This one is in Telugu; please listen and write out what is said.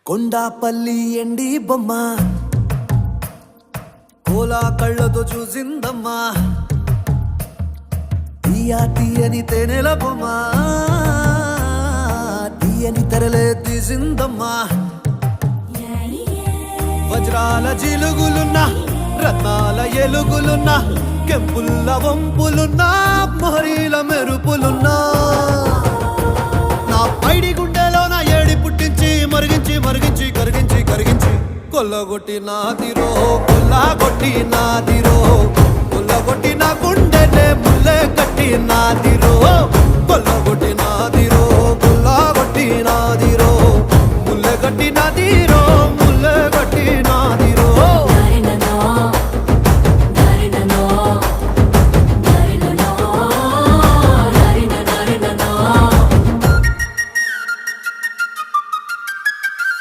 కొండాపల్లి ఎండి బొమ్మ కోలా కళ్ళతో చూసిందమ్మా తీయని తేనెల బొమ్మ తీయని తెరలే తీసిందమ్మా వజ్రాల జిలుగులున్నా రత్నాల ఎలుగులున్నా కెంపుల్ల వంపులున్నా మొహరీల మెరుపులున్నా నా పైడి గుండెలో నా ఏడి పుట్టించి మరిగించి మరిగించి కరిగించి కరిగించి కొల్లగొట్టి నాదిరో కొల్లగొట్టి నాదిరో కొల్లగొట్టి నా గుండెనే ముల్లె కట్టి నాదిరో కొల్లగొట్టి నాదిరో కొల్లగొట్టి నాదిరో ముల్లె కట్టి నాదిరో ముల్లె కట్టి నాదిరో